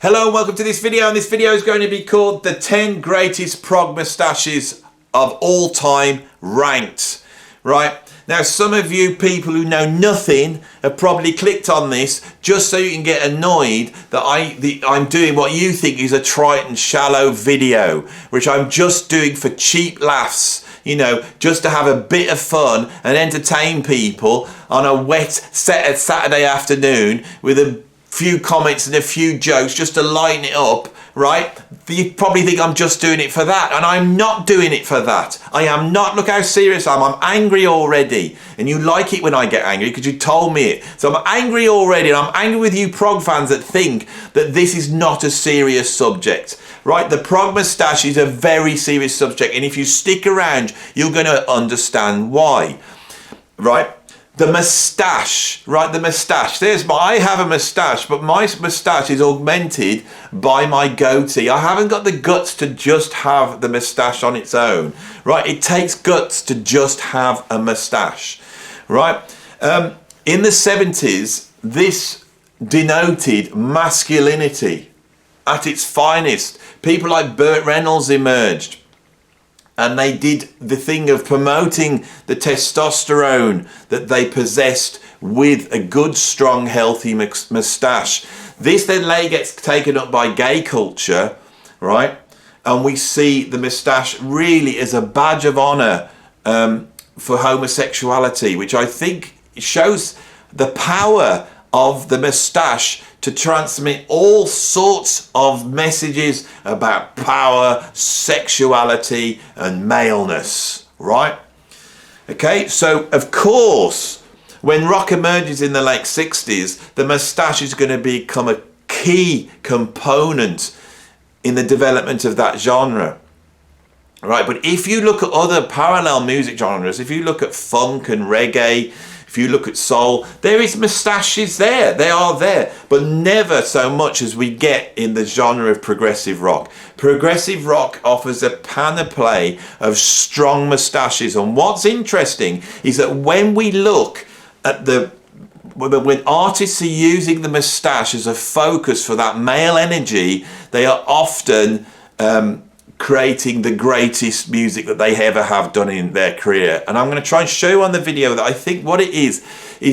Hello and welcome to this video, and this video is going to be called the 10 greatest prog moustaches of all time ranked. Right, now some of you people who know nothing have probably clicked on this just so you can get annoyed that I'm doing what you think is a trite and shallow video, which I'm just doing for cheap laughs, you know, just to have a bit of fun and entertain people on a wet Saturday afternoon with a few comments and a few jokes just to lighten it up, right? You probably think I'm just doing it for that, and I'm not doing it for that. I am not. Look how serious I am. I'm angry already, and you like it when I get angry because you told me it. So I'm angry already, and I'm angry with you prog fans that think that this is not a serious subject, right? The prog moustache is a very serious subject, and if you stick around, you're going to understand why, right? The moustache, right? The moustache. I have a moustache, but my moustache is augmented by my goatee. I haven't got the guts to just have the moustache on its own, right? It takes guts to just have a moustache, right? In the 70s, this denoted masculinity at its finest. People like Burt Reynolds emerged. And they did the thing of promoting the testosterone that they possessed with a good, strong, healthy moustache. This then later gets taken up by gay culture, right? And we see the moustache really as a badge of honour for homosexuality, which I think shows the power of the moustache to transmit all sorts of messages about power, sexuality and maleness, right? Okay, so of course, when rock emerges in the late 60s, the moustache is going to become a key component in the development of that genre. Right, but if you look at other parallel music genres, if you look at funk and reggae, if you look at soul, there is moustaches there. They are there, but never so much as we get in the genre of progressive rock. Progressive rock offers a panoply of strong moustaches, and what's interesting is that when we look at when artists are using the moustache as a focus for that male energy, they are often creating the greatest music that they ever have done in their career. And I'm going to try and show you on the video that I think what it is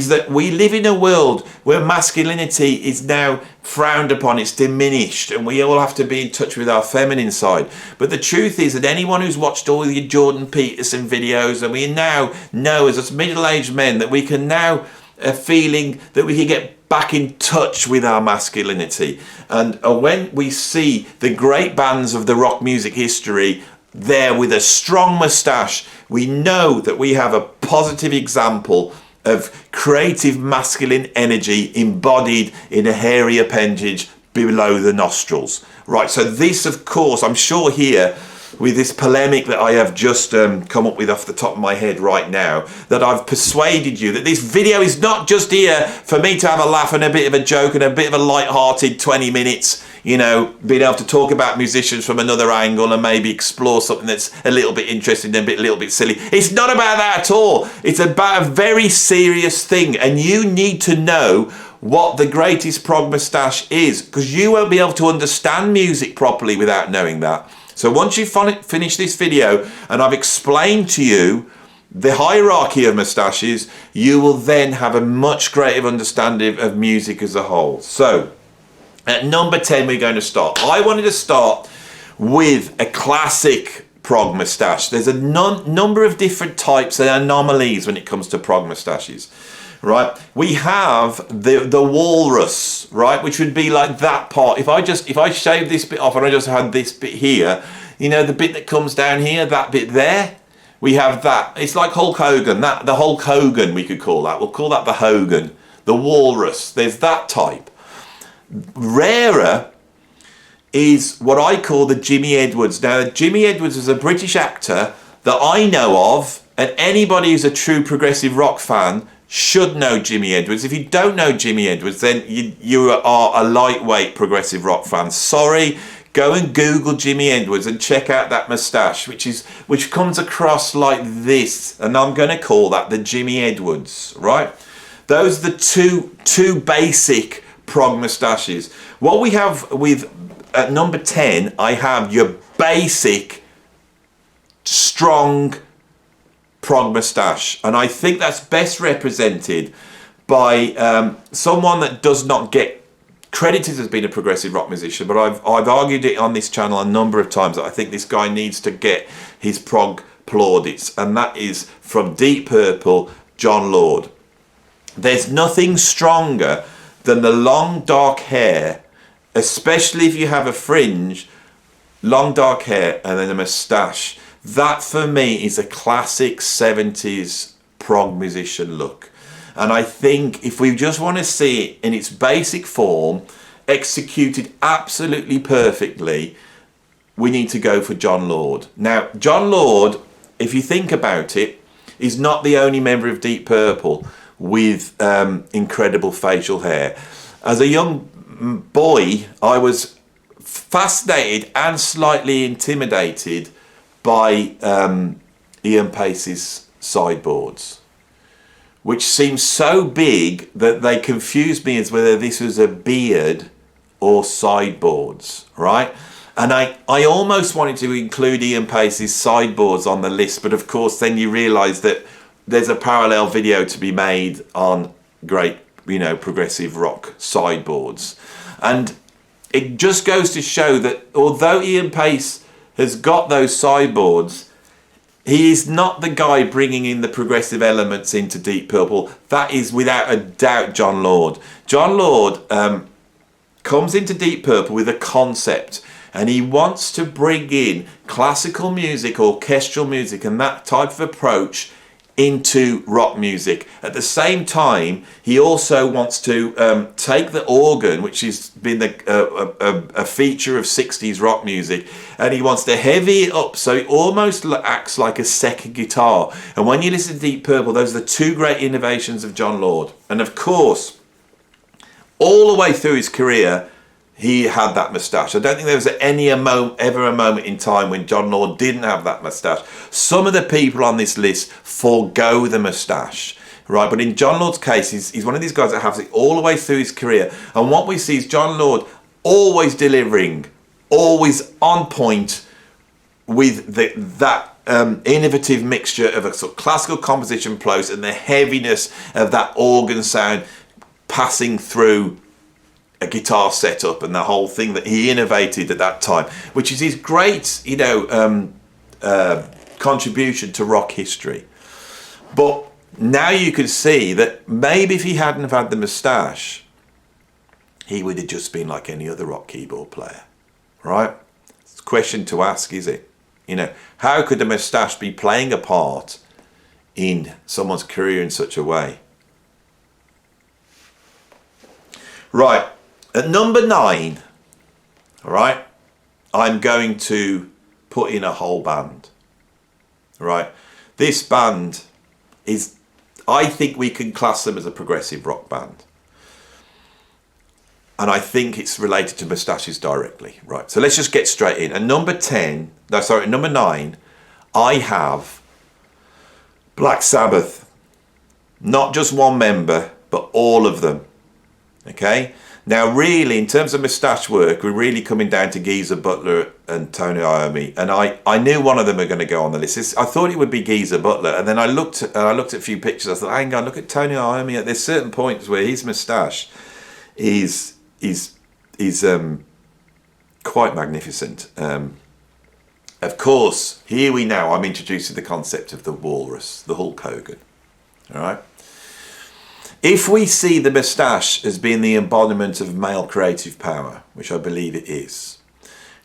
that we live in a world where masculinity is now frowned upon, it's diminished, and we all have to be in touch with our feminine side. But the truth is that anyone who's watched all the Jordan Peterson videos, and we now know as middle-aged men that we can now feeling that we can get back in touch with our masculinity. And when we see the great bands of the rock music history there with a strong moustache, we know that we have a positive example of creative masculine energy embodied in a hairy appendage below the nostrils. Right, so this, of course, I'm sure here, with this polemic that I have just come up with off the top of my head right now, that I've persuaded you that this video is not just here for me to have a laugh and a bit of a joke and a bit of a light-hearted 20 minutes, you know, being able to talk about musicians from another angle and maybe explore something that's a little bit interesting and a little bit silly. It's not about that at all. It's about a very serious thing, and you need to know what the greatest prog moustache is, because you won't be able to understand music properly without knowing that. So once you finish this video and I've explained to you the hierarchy of moustaches, you will then have a much greater understanding of music as a whole. So at number 10 we're going to start. I wanted to start with a classic prog moustache. There's a number of different types and anomalies when it comes to prog moustaches. Right, we have the walrus, right, which would be like that part. If I shave this bit off and I just had this bit here, you know, the bit that comes down here, that bit there, we have that. It's like Hulk Hogan, the Hulk Hogan we could call that. We'll call that the Hogan, the walrus. There's that type. Rarer is what I call the Jimmy Edwards. Now, Jimmy Edwards is a British actor that I know of, and anybody who's a true progressive rock fan should know Jimmy Edwards. If you don't know Jimmy Edwards, then you are a lightweight progressive rock fan. Sorry, go and Google Jimmy Edwards and check out that moustache, which comes across like this, and I'm going to call that the Jimmy Edwards, right? Those are the two basic prog moustaches. What we have with at number 10, I have your basic strong prog moustache, and I think that's best represented by someone that does not get credited as being a progressive rock musician, but I've argued it on this channel a number of times that I think this guy needs to get his prog plaudits, and that is from Deep Purple, John Lord. There's nothing stronger than the long dark hair, especially if you have a fringe, long dark hair and then a moustache. That for me is a classic 70s prog musician look. And I think if we just want to see it in its basic form, executed absolutely perfectly, we need to go for John Lord. Now, John Lord, if you think about it, is not the only member of Deep Purple with incredible facial hair. As a young boy, I was fascinated and slightly intimidated by Ian Pace's sideboards, which seemed so big that they confused me as whether this was a beard or sideboards, right? And I almost wanted to include Ian Pace's sideboards on the list, but of course then you realise that there's a parallel video to be made on great, progressive rock sideboards. And it just goes to show that although Ian Pace has got those sideboards, he is not the guy bringing in the progressive elements into Deep Purple. That is without a doubt John Lord. John Lord comes into Deep Purple with a concept, and he wants to bring in classical music, orchestral music, and that type of approach into rock music. At the same time, he also wants to take the organ, which has been a feature of 60s rock music, and he wants to heavy it up so it almost acts like a second guitar. And when you listen to Deep Purple, those are the two great innovations of John Lord. And of course, all the way through his career, he had that moustache. I don't think there was ever a moment in time when John Lord didn't have that moustache. Some of the people on this list forego the moustache, right? But in John Lord's case, he's one of these guys that has it all the way through his career. And what we see is John Lord always delivering, always on point with that innovative mixture of a sort of classical composition plus and the heaviness of that organ sound passing through a guitar setup and the whole thing that he innovated at that time, which is his great, contribution to rock history. But now you can see that maybe if he hadn't have had the moustache, he would have just been like any other rock keyboard player, right? It's a question to ask, is it? How could the moustache be playing a part in someone's career in such a way? Right. At number 9, all right, I'm going to put in a whole band, right? This band is, I think we can class them as a progressive rock band. And I think it's related to moustaches directly, right? So let's just get straight in. At number 9, I have Black Sabbath. Not just one member, but all of them, okay? Now, really, in terms of moustache work, we're really coming down to Geezer Butler and Tony Iommi, and I knew one of them were going to go on the list. I thought it would be Geezer Butler, and then I looked at a few pictures. I thought, hang on, look at Tony Iommi. There's certain points where his moustache is quite magnificent. Of course, here we now. I'm introducing the concept of the walrus, the Hulk Hogan. All right. If we see the moustache as being the embodiment of male creative power, which I believe it is,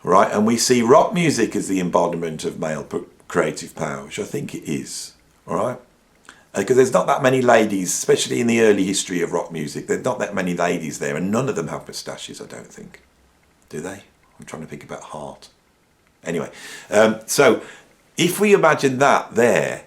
right, and we see rock music as the embodiment of male creative power, which I think it is, all right, because there's not that many ladies, especially in the early history of rock music, there's not that many ladies there, and none of them have moustaches, I don't think. Do they? I'm trying to think about Heart. Anyway, so if we imagine that there,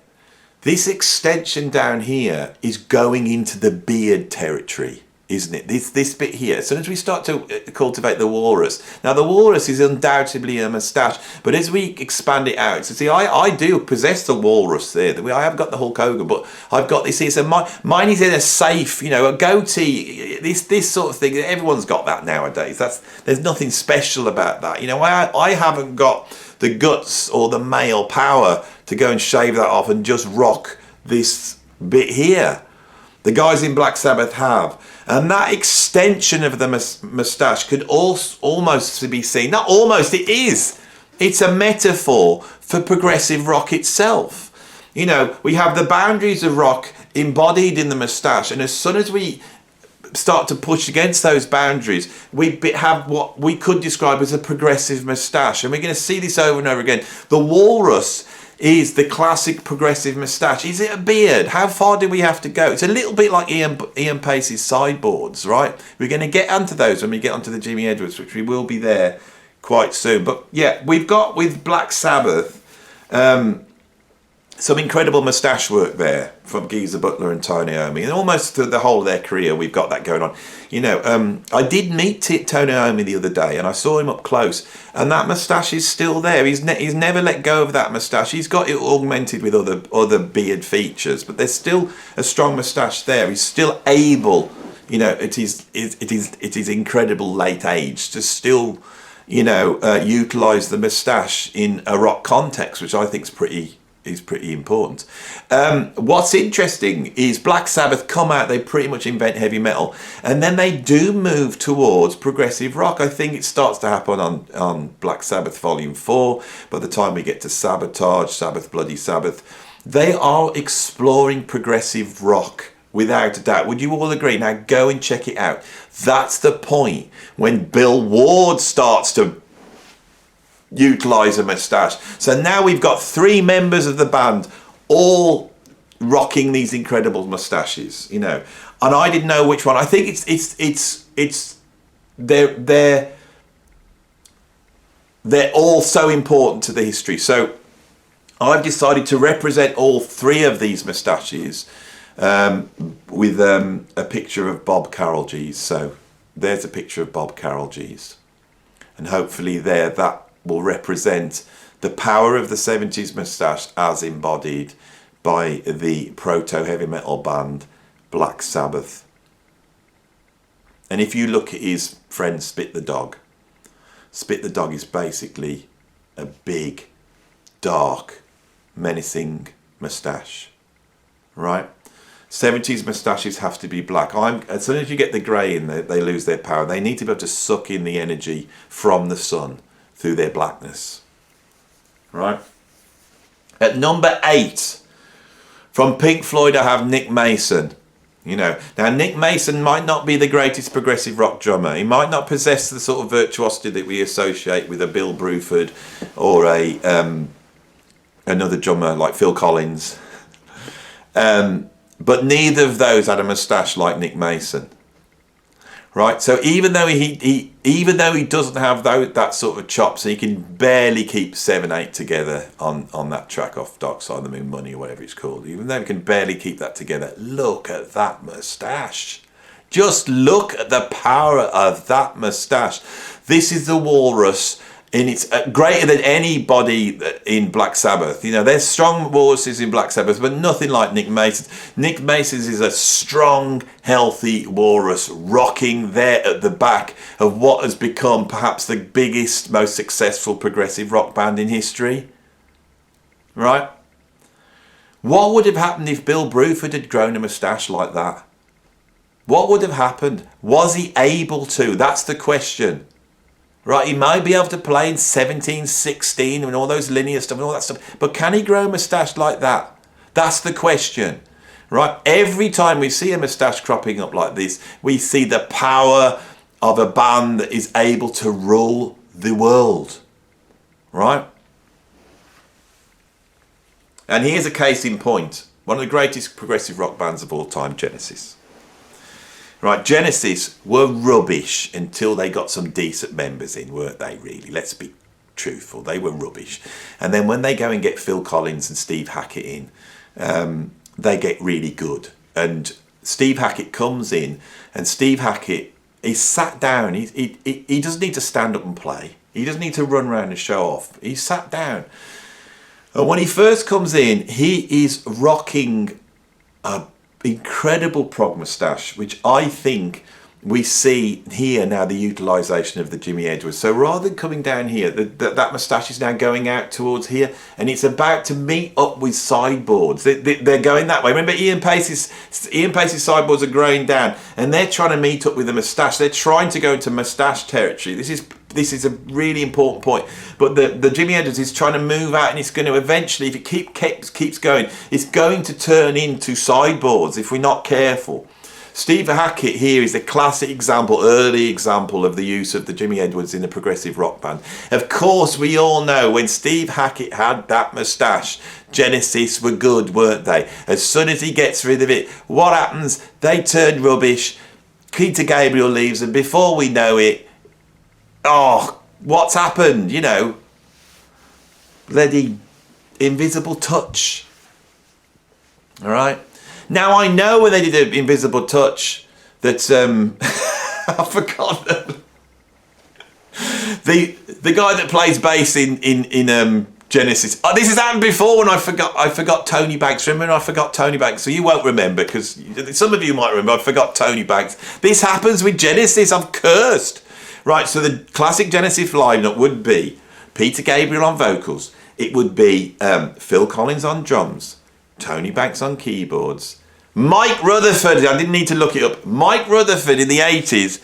this extension down here is going into the beard territory isn't it? This bit here. As soon as we start to cultivate the walrus, now the walrus is undoubtedly a moustache, but as we expand it out, so see, I do possess the walrus there. I have got the Hulk Hogan, but I've got this here. So mine is in a safe, you know, a goatee. This sort of thing. Everyone's got that nowadays. There's nothing special about that. You know, I haven't got the guts or the male power to go and shave that off and just rock this bit here. The guys in Black Sabbath have. And that extension of the moustache could almost be seen, not almost, it is. It's a metaphor for progressive rock itself. You know, we have the boundaries of rock embodied in the moustache, and as soon as we start to push against those boundaries, we have what we could describe as a progressive moustache. And we're going to see this over and over again. The walrus is the classic progressive moustache. Is it a beard? How far do we have to go? It's a little bit like Ian Paice's sideboards, right? We're going to get onto those when we get onto the Jimi Edwards, which we will be there quite soon. But yeah, we've got with Black Sabbath some incredible moustache work there from Geezer Butler and Tony Iommi, and almost through the whole of their career we've got that going on. You know, I did meet Tony Iommi the other day, and I saw him up close, and that moustache is still there. He's never let go of that moustache. He's got it augmented with other beard features, but there's still a strong moustache there. He's still able, you know, it is incredible late age to still, you know, utilise the moustache in a rock context, which I think is pretty important. What's interesting is Black Sabbath come out, they pretty much invent heavy metal, and then they do move towards progressive rock. I think it starts to happen on Black Sabbath Volume 4. By the time we get to Sabotage, Sabbath Bloody Sabbath, they are exploring progressive rock without a doubt. Would you all agree? Now go and check it out. That's the point when Bill Ward starts to utilise a moustache. So now we've got 3 members of the band all rocking these incredible moustaches, you know, and I didn't know which one. I think they're all so important to the history. So I've decided to represent all 3 of these moustaches with a picture of Bob Carroll G's. So there's a picture of Bob Carroll G's, and hopefully that will represent the power of the 70s moustache as embodied by the proto-heavy metal band Black Sabbath. And if you look at his friend Spit the Dog is basically a big, dark, menacing moustache, right? 70s moustaches have to be black. As soon as you get the grey in, they lose their power. They need to be able to suck in the energy from the sun through their blackness, right? At number 8, from Pink Floyd, I have Nick Mason. You know, now Nick Mason might not be the greatest progressive rock drummer. He might not possess the sort of virtuosity that we associate with a Bill Bruford or another drummer like Phil Collins. But neither of those had a moustache like Nick Mason. Right, so even though he doesn't have that sort of chops, he can barely keep 7/8 together on that track off Dark Side of the Moon Money or whatever it's called. Even though he can barely keep that together, look at that moustache. Just look at the power of that moustache. This is the walrus, and it's greater than anybody in Black Sabbath. You know, there's strong walruses in Black Sabbath, but nothing like Nick Mason's. Nick Mason's is a strong, healthy walrus rocking there at the back of what has become perhaps the biggest, most successful progressive rock band in history. Right? What would have happened if Bill Bruford had grown a moustache like that? What would have happened? Was he able to? That's the question. Right, he might be able to play in 17/16 and all those linear stuff and all that stuff, but can he grow a moustache like that? That's the question. Right, every time we see a moustache cropping up like this, we see the power of a band that is able to rule the world. Right? And here's a case in point. One of the greatest progressive rock bands of all time, Genesis. Right, Genesis were rubbish until they got some decent members in, weren't they, really? Let's be truthful, they were rubbish. And then when they go and get Phil Collins and Steve Hackett in, they get really good. And Steve Hackett comes in, and Steve Hackett, he's sat down. He doesn't need to stand up and play. He doesn't need to run around and show off. He's sat down. And when he first comes in, he is rocking an incredible prog moustache, which I think we see here now, the utilisation of the Jimmy Edwards. So rather than coming down here, that moustache is now going out towards here, and it's about to meet up with sideboards. They're going that way. Remember, Ian Pacey's sideboards are growing down, and they're trying to meet up with the moustache. They're trying to go into moustache territory. This is a really important point. But the Jimmy Edwards is trying to move out, and it's going to eventually, if it keeps going, it's going to turn into sideboards if we're not careful. Steve Hackett here is a classic example, early example of the use of the Jimmy Edwards in a progressive rock band. Of course, we all know when Steve Hackett had that moustache, Genesis were good, weren't they? As soon as he gets rid of it, what happens? They turn rubbish. Peter Gabriel leaves, and before we know it, oh, what's happened? You know, bloody invisible touch. All right. Now I know when they did an invisible touch that I forgot the guy that plays bass in Genesis. Oh, this has happened before when I forgot Tony Banks. Remember, I forgot Tony Banks. So you won't remember, because some of you might remember. I forgot Tony Banks. This happens with Genesis. I'm cursed. Right. So the classic Genesis lineup would be Peter Gabriel on vocals. It would be Phil Collins on drums, Tony Banks on keyboards, Mike Rutherford, I didn't need to look it up, Mike Rutherford in the 80s,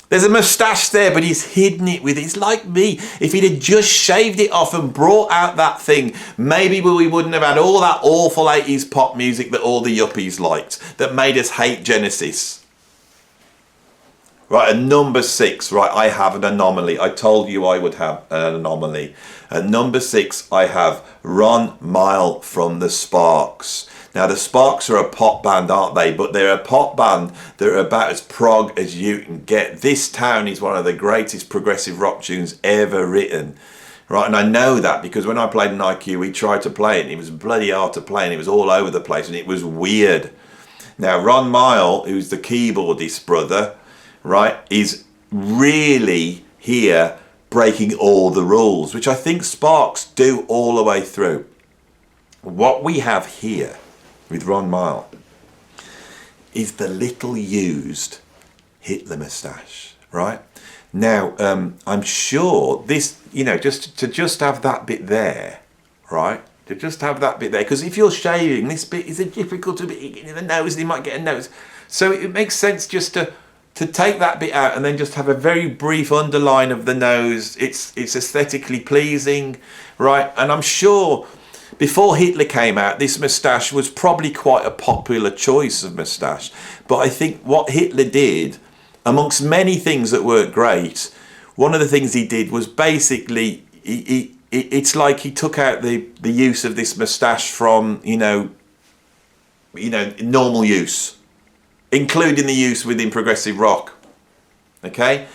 there's a moustache there, but he's hidden it with it. It's like me. If he'd have just shaved it off and brought out that thing, maybe we wouldn't have had all that awful 80s pop music that all the yuppies liked, that made us hate Genesis. Right, at number 6, right, I have an anomaly. I told you I would have an anomaly. At number 6, I have Ron Mael from the Sparks. Now, the Sparks are a pop band, aren't they? But they're a pop band that are about as prog as you can get. This Town is one of the greatest progressive rock tunes ever written. Right, and I know that because when I played in IQ, we tried to play it, and it was bloody hard to play, and it was all over the place, and it was weird. Now, Ron Mael, who's the keyboardist brother, right, is really here breaking all the rules, which I think Sparks do all the way through. What we have here with Ron Mael is the little used Hitler moustache, right? Now, I'm sure this, you know, just to have that bit there, right? To just have that bit there, because if you're shaving, this bit is difficult to be in the nose, and you might get a nose. So it makes sense just to take that bit out and then just have a very brief underline of the nose. It's aesthetically pleasing, right? And I'm sure before Hitler came out, this moustache was probably quite a popular choice of moustache. But I think what Hitler did, amongst many things that weren't great, one of the things he did was basically, it's like he took out the use of this moustache from, you know, normal use, including the use within progressive rock. Okay?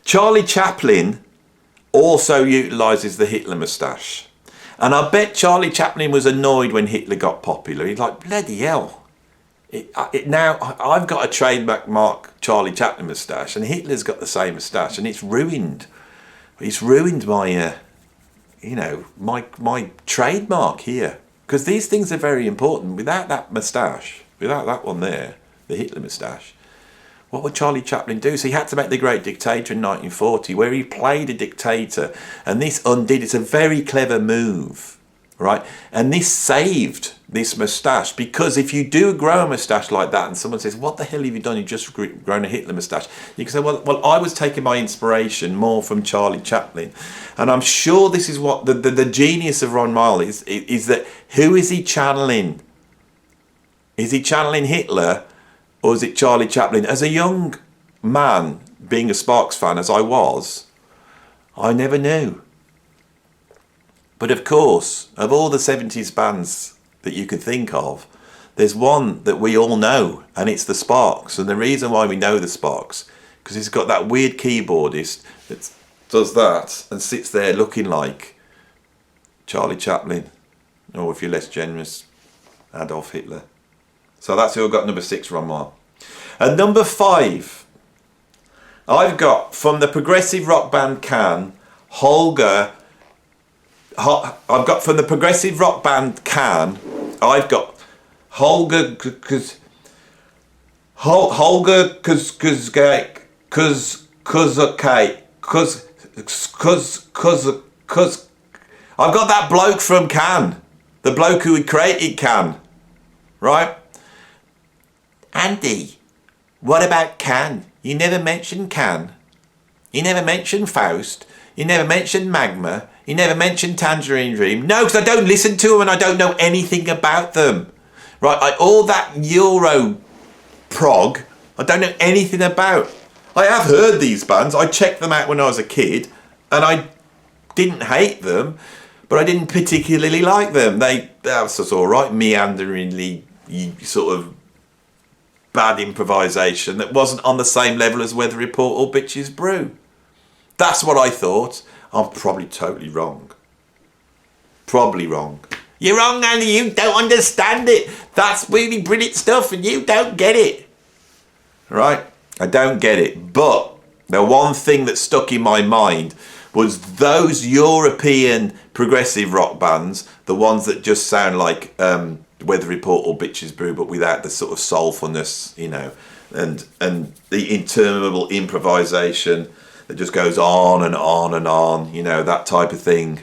Charlie Chaplin also utilises the Hitler moustache. And I bet Charlie Chaplin was annoyed when Hitler got popular. He's like, bloody hell. Now I've got a trademark Charlie Chaplin moustache, and Hitler's got the same moustache, and it's ruined. It's ruined my, my trademark here. Because these things are very important. Without that moustache, without that one there, the Hitler moustache, what would Charlie Chaplin do? So he had to make The Great Dictator in 1940, where he played a dictator, and this undid. It's a very clever move, right? And this saved this moustache, because if you do grow a moustache like that, and someone says, "What the hell have you done? You've just grown a Hitler moustache." You can say, "Well, I was taking my inspiration more from Charlie Chaplin," and I'm sure this is what the genius of Ron Mael is that who is he channeling? Is he channeling Hitler? Or is it Charlie Chaplin? As a young man, being a Sparks fan as I was, I never knew. But of course, of all the 70s bands that you could think of, there's one that we all know, and it's the Sparks. And the reason why we know the Sparks, because he's got that weird keyboardist that does that and sits there looking like Charlie Chaplin, or if you're less generous, Adolf Hitler. So that's who I've got number 6 from Mael. And number 5, I've got from the progressive rock band Can, Holger. I've got from the progressive rock band Can, I've got Holger, Holger, I've got that bloke from Can, the bloke who created Can, right? Andy, what about Can? You never mentioned Can. You never mentioned Faust. You never mentioned Magma. You never mentioned Tangerine Dream. No, because I don't listen to them and I don't know anything about them. Right, all that Euro prog, I don't know anything about. I have heard these bands. I checked them out when I was a kid and I didn't hate them, but I didn't particularly like them. That was just all right, meanderingly sort of bad improvisation that wasn't on the same level as Weather Report or Bitches Brew. That's what I thought. I'm probably totally wrong. Probably wrong. You're wrong, Andy. You don't understand it. That's really brilliant stuff and you don't get it. Right? I don't get it. But the one thing that stuck in my mind was those European progressive rock bands, the ones that just sound like Weather Report or Bitches Brew, but without the sort of soulfulness, you know, and the interminable improvisation that just goes on and on and on, you know, that type of thing.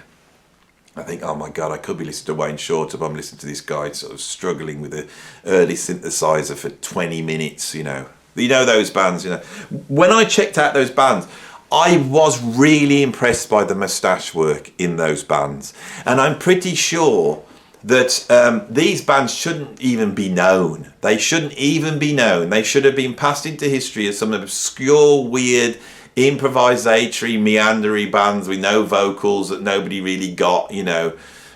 I think, oh my God, I could be listening to Wayne Shorter, but I'm listening to this guy sort of struggling with the early synthesizer for 20 minutes, you know. You know those bands, you know. When I checked out those bands, I was really impressed by the moustache work in those bands. And I'm pretty sure that these bands shouldn't even be known. They shouldn't even be known. They should have been passed into history as some obscure, weird, improvisatory, meandery bands with no vocals that nobody really got, you know,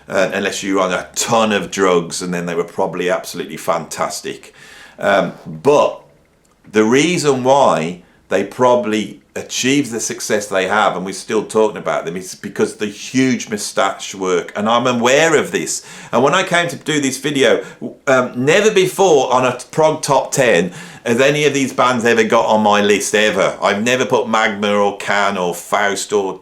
unless you were on a ton of drugs, and then they were probably absolutely fantastic. But the reason why they probably achieved the success they have, and we're still talking about them, is because the huge moustache work, and I'm aware of this. And when I came to do this video, never before on a prog top 10 has any of these bands ever got on my list ever. I've never put Magma or Can or Faust or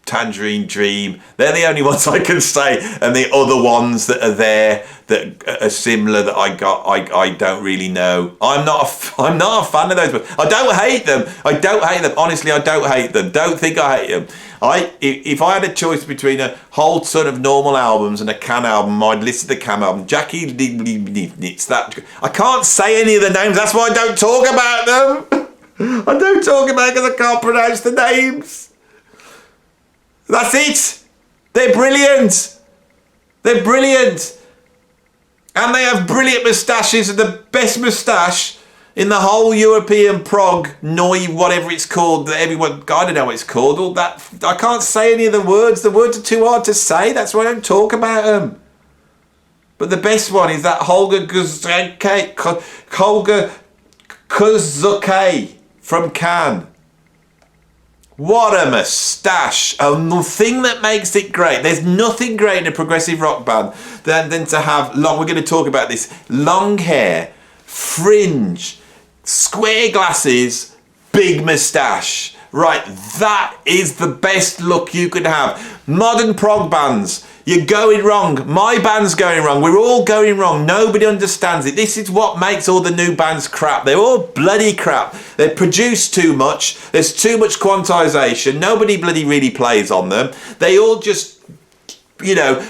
Tangerine Dream. They're the only ones I can say, and the other ones that are there that are similar that I don't really know. I'm not a fan of those, but I don't hate them. Honestly, I don't hate them. Don't think I hate them. If I had a choice between a whole ton of normal albums and a Can album, I'd listen to the Can album. Jackie, it's that. I can't say any of the names. That's why I don't talk about them. I don't talk about it because I can't pronounce the names. That's it. They're brilliant. They're brilliant. And they have brilliant moustaches, and the best moustache in the whole European prog, Noi, whatever it's called, that everyone, I don't know what it's called, all that, I can't say any of the words are too hard to say, that's why I don't talk about them. But the best one is that Holger Czukay from Can. What a moustache. And the thing that makes it great, there's nothing great in a progressive rock band than to have long, we're going to talk about this, long hair, fringe, square glasses, big moustache. Right, that is the best look you could have. Modern prog bands, you're going wrong. My band's going wrong. We're all going wrong. Nobody understands it. This is what makes all the new bands crap. They're all bloody crap. They produce too much. There's too much quantization. Nobody bloody really plays on them. They all just, you know,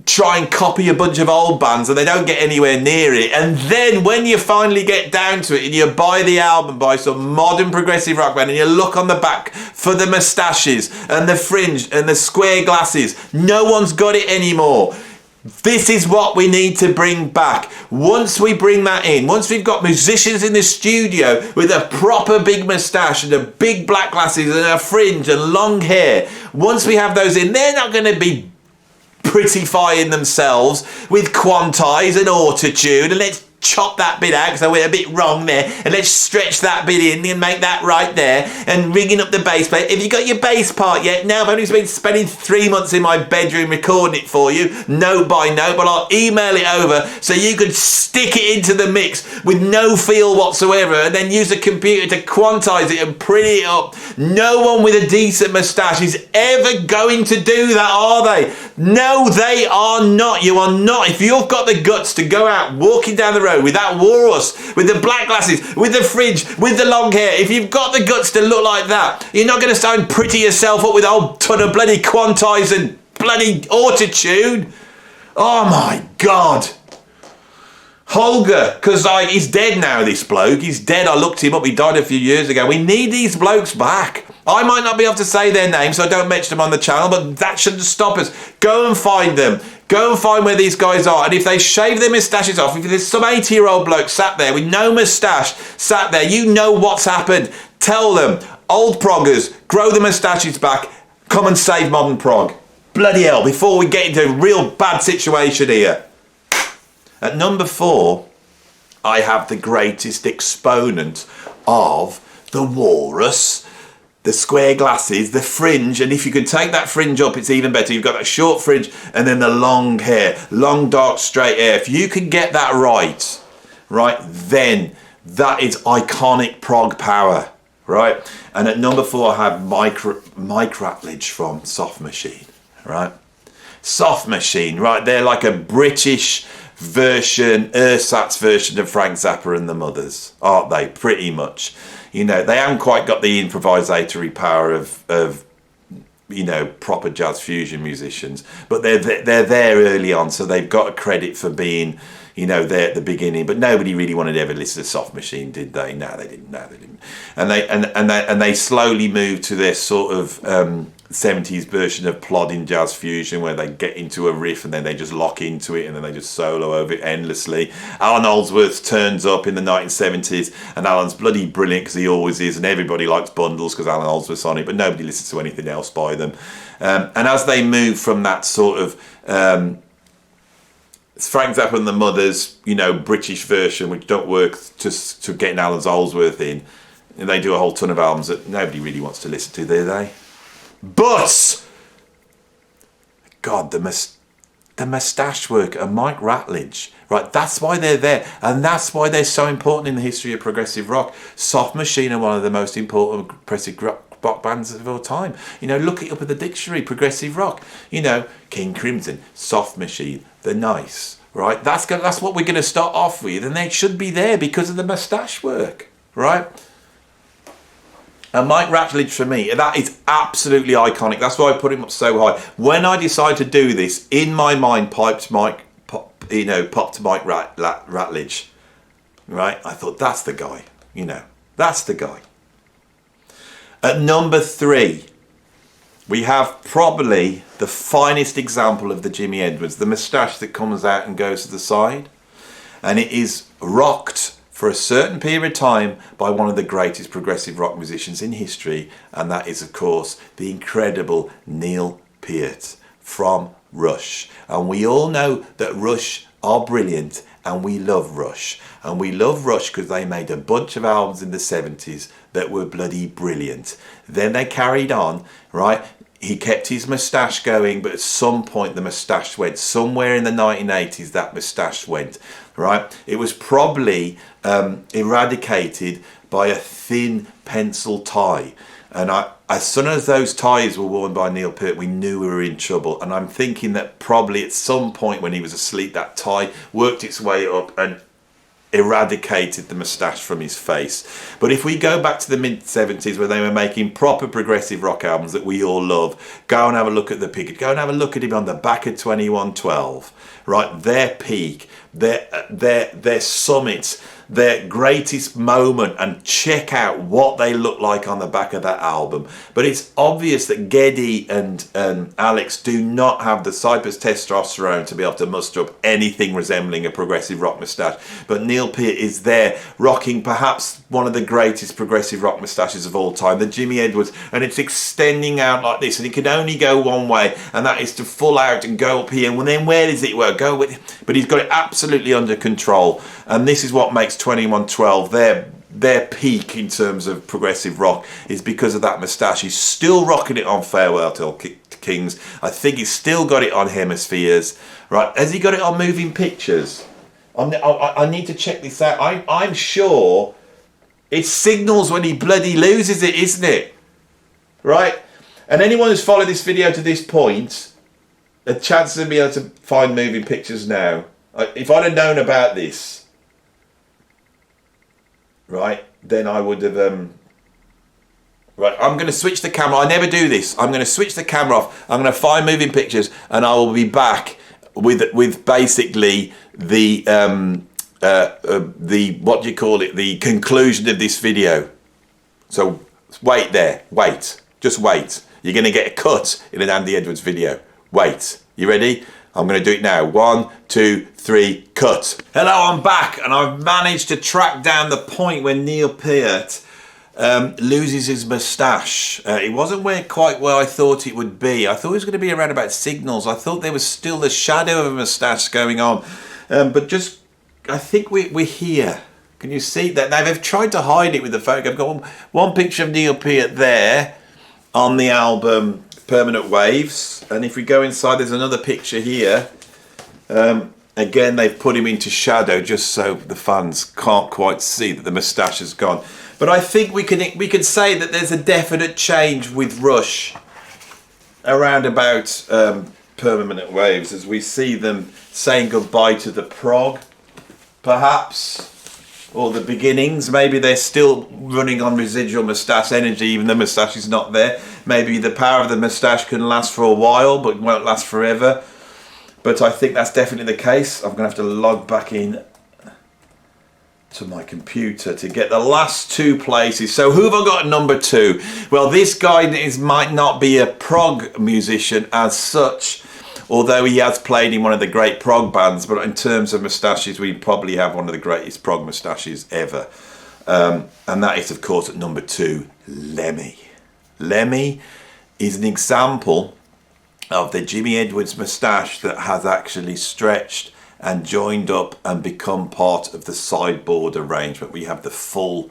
try and copy a bunch of old bands and they don't get anywhere near it. And then when you finally get down to it and you buy the album by some modern progressive rock band and you look on the back for the moustaches and the fringe and the square glasses, no one's got it anymore. This is what we need to bring back. Once we bring that in, once we've got musicians in the studio with a proper big moustache and a big black glasses and a fringe and long hair, once we have those in, they're not going to be prettifying themselves with quantize and autotune and let's chop that bit out because I went a bit wrong there, and let's stretch that bit in and make that right there, and rigging up the bass player. Have you got your bass part yet? No, I've only been spending 3 months in my bedroom recording it for you, note by note, but I'll email it over so you can stick it into the mix with no feel whatsoever, and then use a computer to quantize it and print it up. No one with a decent moustache is ever going to do that, are they? No, they are not. You are not. If you've got the guts to go out walking down the road with that walrus, with the black glasses, with the fringe, with the long hair, if you've got the guts to look like that, you're not going to sound pretty yourself up with a whole ton of bloody quantize and bloody autotune. Oh my God. Holger, because he's dead now, this bloke. He's dead. I looked him up. He died a few years ago. We need these blokes back. I might not be able to say their names, so I don't mention them on the channel, but that shouldn't stop us. Go and find them. Go and find where these guys are. And if they shave their moustaches off, if there's some 80-year-old bloke sat there with no moustache, sat there, you know what's happened. Tell them, old proggers, grow the moustaches back. Come and save modern prog. Bloody hell, before we get into a real bad situation here. At number 4, I have the greatest exponent of the walrus, the square glasses, the fringe, and if you can take that fringe up, it's even better. You've got that short fringe and then the long hair, long, dark, straight hair. If you can get that right, then that is iconic prog power, right? And at number 4, I have Mike Ratledge from Soft Machine, right? Soft Machine, right? They're like a British version, ersatz version of Frank Zappa and the Mothers, aren't they? Pretty much. You know, they haven't quite got the improvisatory power of you know, proper jazz fusion musicians, but they're there early on, so they've got a credit for being, you know, there at the beginning. But nobody really wanted to ever listen to Soft Machine, did they? No, they didn't. No, they didn't. And they slowly moved to their sort of 70s version of plodding jazz fusion, where they get into a riff and then they just lock into it and then they just solo over it endlessly. Alan Holdsworth turns up in the 1970s, and Alan's bloody brilliant because he always is, and everybody likes Bundles because Alan Holdsworth's on it, but nobody listens to anything else by them. And as they move from that sort of Frank Zappa and the Mothers, you know, British version, which don't work, to getting Alan Holdsworth in, and they do a whole ton of albums that nobody really wants to listen to, do they? But God, the moustache work and Mike Ratledge, right? That's why they're there, and that's why they're so important in the history of progressive rock. Soft Machine are one of the most important progressive rock bands of all time. You know, look it up in the dictionary. Progressive rock. You know, King Crimson, Soft Machine, The Nice, right? That's what we're going to start off with, and they should be there because of the moustache work, right? And Mike Ratledge, for me, that is absolutely iconic. That's why I put him up so high. When I decided to do this, in my mind popped Mike Ratledge, right? I thought, that's the guy, you know, that's the guy. At number 3, we have probably the finest example of the Jimi Edwards, the moustache that comes out and goes to the side, and it is rocked for a certain period of time by one of the greatest progressive rock musicians in history, and that is, of course, the incredible Neil Peart from Rush. And we all know that Rush are brilliant, and we love Rush. And we love Rush because they made a bunch of albums in the 70s that were bloody brilliant. Then they carried on, right? He kept his moustache going, but at some point the moustache went. Somewhere in the 1980s that moustache went, right? It was probably eradicated by a thin pencil tie. And as soon as those ties were worn by Neil Peart, we knew we were in trouble. And I'm thinking that probably at some point when he was asleep, that tie worked its way up and eradicated the moustache from his face. But if we go back to the mid-70s where they were making proper progressive rock albums that we all love, go and have a look at the picket, go and have a look at him on the back of 2112, right? Their peak, their summit, their greatest moment and check out what they look like on the back of that album. But it's obvious that Geddy and Alex do not have the Cypress testosterone to be able to muster up anything resembling a progressive rock moustache. But Neil Peart is there rocking perhaps one of the greatest progressive rock moustaches of all time, the Jimmy Edwards, and it's extending out like this, and it can only go one way, and that is to full out and go up here. Well, then where does it work? Go with it. But he's got it absolutely under control, and this is what makes 2112 their peak in terms of progressive rock, is because of that moustache. He's still rocking it on Farewell to Kings. I think he's still got it on Hemispheres, right? Has he got it on Moving Pictures? I need to check this out. I'm sure it's Signals when he bloody loses it, isn't it? Right? And anyone who's followed this video to this point, the chances of being able to find Moving Pictures now, if I'd have known about this, right, then I would have... Right, I'm going to switch the camera. I never do this. I'm going to switch the camera off. I'm going to find Moving Pictures, and I will be back with basically the what do you call it? The conclusion of this video. So wait there. Wait. Just wait. You're going to get a cut in an Andy Edwards video. Wait. You ready? I'm going to do it now. 1, 2, 3, cut. Hello, I'm back, and I've managed to track down the point when Neil Peart loses his moustache. It wasn't quite where I thought it would be. I thought it was going to be around about Signals. I thought there was still the shadow of a moustache going on. But just, I think we're here. Can you see that? Now, they've tried to hide it with the photo. I've got one picture of Neil Peart there on the album Permanent Waves. And if we go inside, there's another picture here. Again, they've put him into shadow just so the fans can't quite see that the moustache has gone. But I think we can say that there's a definite change with Rush around about Permanent Waves, as we see them saying goodbye to the prog, perhaps, or the beginnings. Maybe they're still running on residual moustache energy, even though moustache is not there. Maybe the power of the moustache can last for a while, but won't last forever. But I think that's definitely the case. I'm going to have to log back in to my computer to get the last two places. So who have I got at number 2? Well, this guy might not be a prog musician as such, although he has played in one of the great prog bands, but in terms of moustaches, we probably have one of the greatest prog moustaches ever. And that is, of course, at number 2, Lemmy. Lemmy is an example of the Jimmy Edwards moustache that has actually stretched and joined up and become part of the sideboard arrangement. We have the full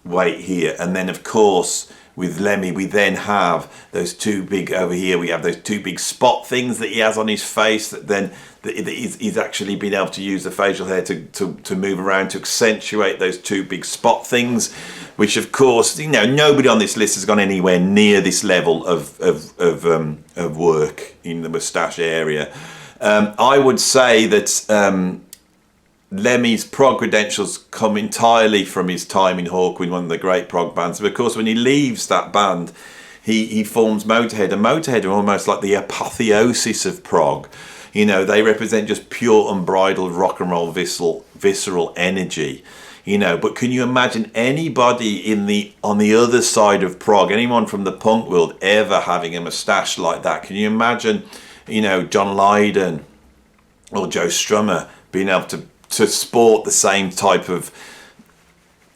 weight here, and then of course with Lemmy we then have those two big, over here we have those two big spot things that he has on his face, that then he's actually been able to use the facial hair to move around to accentuate those two big spot things, which of course, you know, nobody on this list has gone anywhere near this level of work in the moustache area. I would say that Lemmy's prog credentials come entirely from his time in Hawkwind, one of the great prog bands. But of course, when he leaves that band, he forms Motorhead, and Motorhead are almost like the apotheosis of prog. You know, they represent just pure unbridled rock and roll visceral energy. You know, but can you imagine anybody on the other side of prog, anyone from the punk world, ever having a moustache like that? Can you imagine, you know, John Lydon or Joe Strummer being able to sport the same type of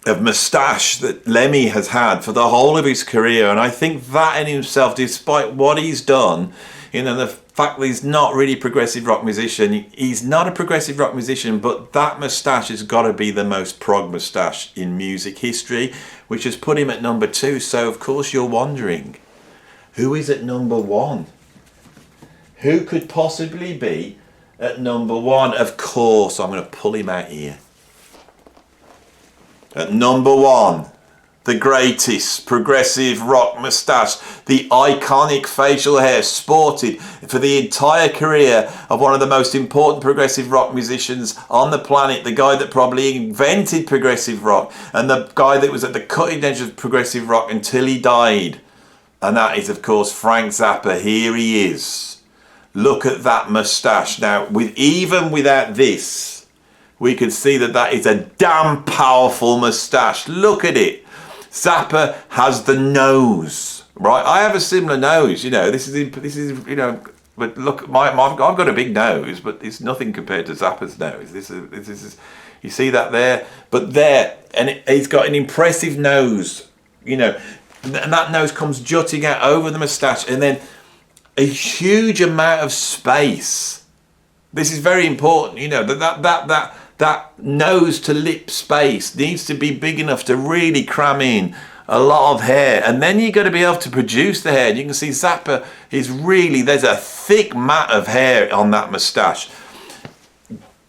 moustache that Lemmy has had for the whole of his career? And I think that in himself, despite what he's done, you know, the fact that he's not really a progressive rock musician, he's not a progressive rock musician, but that moustache has got to be the most prog moustache in music history, which has put him at number 2. So of course you're wondering, who is at number 1? Who could possibly be at number 1? Of course, I'm going to pull him out here. At number 1, the greatest progressive rock moustache, the iconic facial hair sported for the entire career of one of the most important progressive rock musicians on the planet, the guy that probably invented progressive rock, and the guy that was at the cutting edge of progressive rock until he died. And that is, of course, Frank Zappa. Here he is. Look at that moustache. Now, even without this, we can see that that is a damn powerful moustache. Look at it. Zappa has the nose, right? I have a similar nose, you know. This is you know, but look, I've got a big nose, but it's nothing compared to Zappa's nose. This is you see that there, but there, and he's got an impressive nose, you know, and that nose comes jutting out over the moustache, and then a huge amount of space. This is very important, you know, that nose to lip space needs to be big enough to really cram in a lot of hair, and then you've got to be able to produce the hair. And you can see Zappa is really, there's a thick mat of hair on that moustache.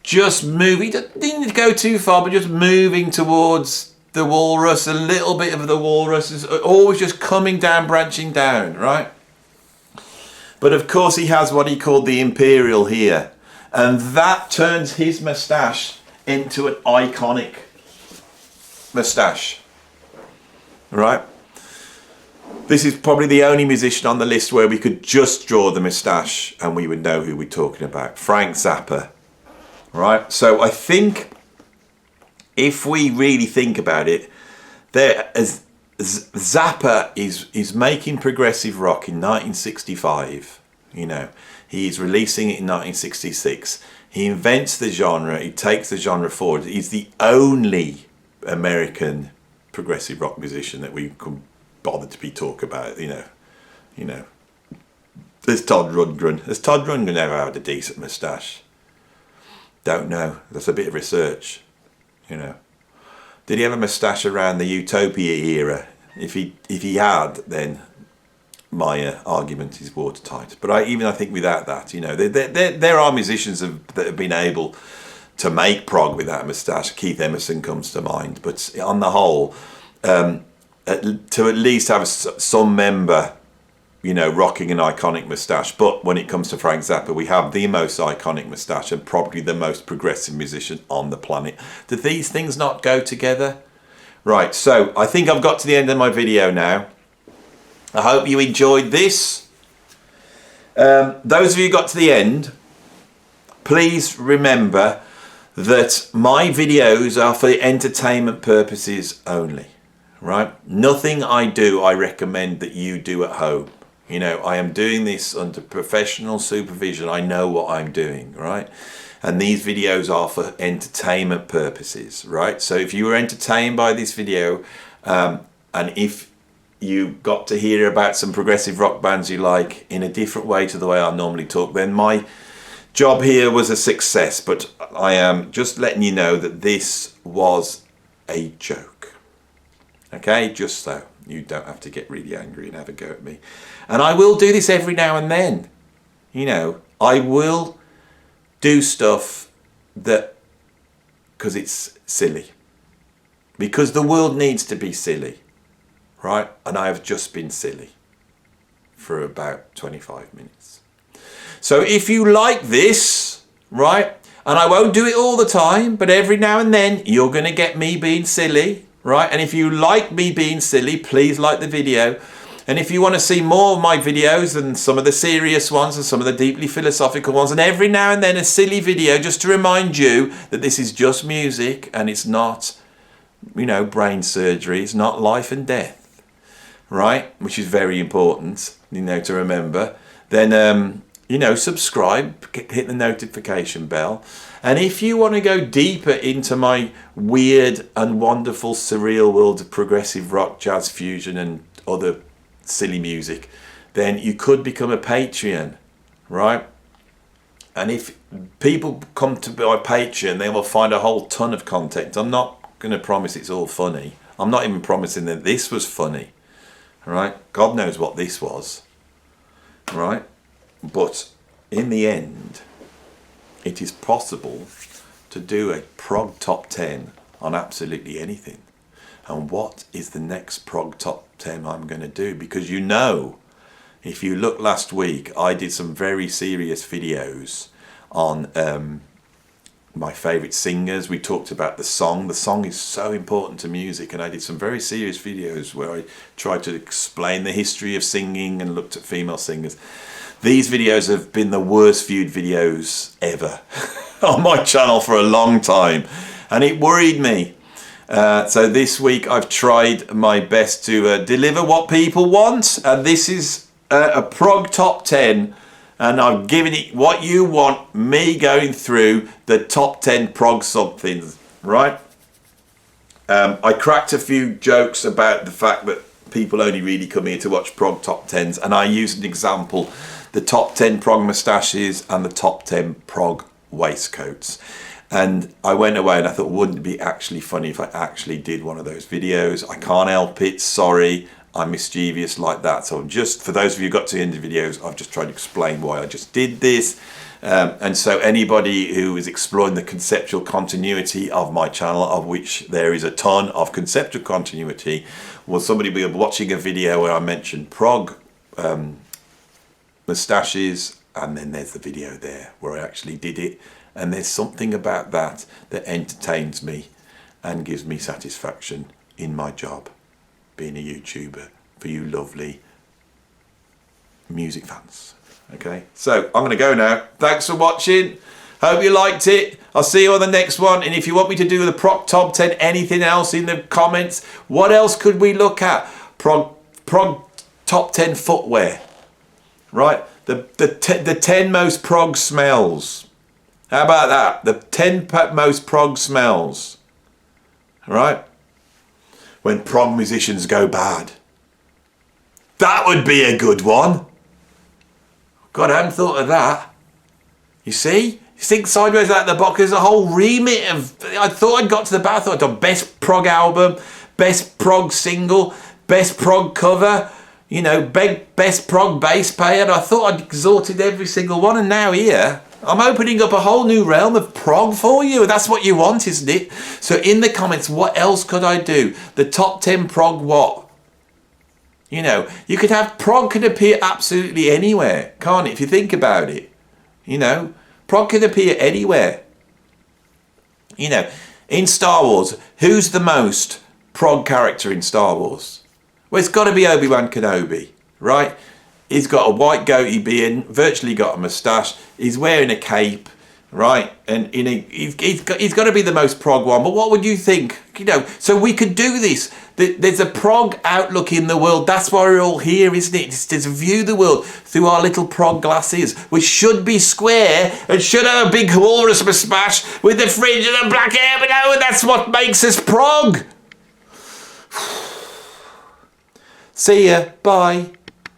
Just moving, didn't go too far, but just moving towards the walrus, a little bit of the walrus is always just coming down, branching down, right? But of course he has what he called the imperial here, and that turns his moustache into an iconic moustache, right? This is probably the only musician on the list where we could just draw the moustache and we would know who we're talking about. Frank Zappa, right? So I think if we really think about it, Zappa is making progressive rock in 1965, you know. He's releasing it in 1966. He invents the genre. He takes the genre forward. He's the only American progressive rock musician that we can bother to be talk about. You know. There's Todd Rundgren. Has Todd Rundgren ever had a decent moustache? Don't know. That's a bit of research. You know. Did he have a moustache around the Utopia era? If he had, then my argument is watertight. But I think without that, you know, there are musicians that have been able to make prog without a moustache. Keith Emerson comes to mind. But on the whole, to at least have some member, you know, rocking an iconic moustache. But when it comes to Frank Zappa, we have the most iconic moustache and probably the most progressive musician on the planet. Do these things not go together? Right, so I think I've got to the end of my video now. I hope you enjoyed this. Those of you who got to the end, please remember that my videos are for entertainment purposes only, right? Nothing I do I recommend that you do at home. You know, I am doing this under professional supervision. I know what I'm doing, right? And these videos are for entertainment purposes, right? So if you were entertained by this video, and if you got to hear about some progressive rock bands you like in a different way to the way I normally talk, then my job here was a success. But I am just letting you know that this was a joke. Okay, just so you don't have to get really angry and have a go at me. And I will do this every now and then. You know, I will do stuff that, because it's silly. Because the world needs to be silly. Right? And I have just been silly for about 25 minutes. So if you like this, right, and I won't do it all the time, but every now and then you're going to get me being silly, right? And if you like me being silly, please like the video. And if you want to see more of my videos and some of the serious ones and some of the deeply philosophical ones, and every now and then a silly video just to remind you that this is just music and it's not, you know, brain surgery, it's not life and death. Right, which is very important, you know, to remember. Then, you know, subscribe, hit the notification bell. And if you want to go deeper into my weird and wonderful surreal world of progressive rock, jazz fusion and other silly music, then you could become a Patreon, right? And if people come to my Patreon, they will find a whole ton of content. I'm not going to promise it's all funny. I'm not even promising that this was funny. Right? God knows what this was. Right? But in the end, it is possible to do a prog top 10 on absolutely anything. And what is the next prog top 10 I'm going to do? Because you know, if you look last week, I did some very serious videos on my favourite singers. We talked about the song. The song is so important to music, and I did some very serious videos where I tried to explain the history of singing and looked at female singers. These videos have been the worst viewed videos ever. on my channel for a long time, and it worried me. So this week I've tried my best to deliver what people want, and this is a prog top 10, and I've given it what you want, me going through the top 10 prog somethings, right? I cracked a few jokes about the fact that people only really come here to watch prog top 10s, and I used an example, the top 10 prog moustaches and the top 10 prog waistcoats. And I went away and I thought, wouldn't it be actually funny if I actually did one of those videos? I can't help it, sorry, I'm mischievous like that. So just for those of you who got to the end of the videos, I've just tried to explain why I just did this. And so anybody who is exploring the conceptual continuity of my channel, of which there is a ton of conceptual continuity, will somebody be watching a video where I mentioned prog moustaches, and then there's the video there where I actually did it. And there's something about that that entertains me and gives me satisfaction in my job, being a YouTuber for you lovely music fans. Okay, so I'm going to go now. Thanks for watching. Hope you liked it. I'll see you on the next one. And if you want me to do the prog top 10, anything else in the comments, what else could we look at? Prog top 10 footwear, right? The 10 most prog smells. How about that? The 10 most prog smells. Right? When prog musicians go bad. That would be a good one. God, I hadn't thought of that. You see? You think sideways out of the box, there's a whole remit of... I thought I'd got to the bad. I thought I'd done best prog album, best prog single, best prog cover, you know, best prog bass player. And I thought I'd exhausted every single one, and now here... I'm opening up a whole new realm of prog for you. That's what you want, isn't it? So in the comments, what else could I do? The top 10 prog what? You know, you could have prog could appear absolutely anywhere, can't it? If you think about it. You know, prog could appear anywhere. You know, in Star Wars, who's the most prog character in Star Wars? Well, it's got to be Obi-Wan Kenobi, right? He's got a white goatee beard, virtually got a moustache. He's wearing a cape, right? And he's got to be the most prog one. But what would you think? You know, so we could do this. There's a prog outlook in the world. That's why we're all here, isn't it? It's to view the world through our little prog glasses, which should be square and should have a big walrus moustache with the fringe and the black hair. But no, that's what makes us prog. See ya. Bye.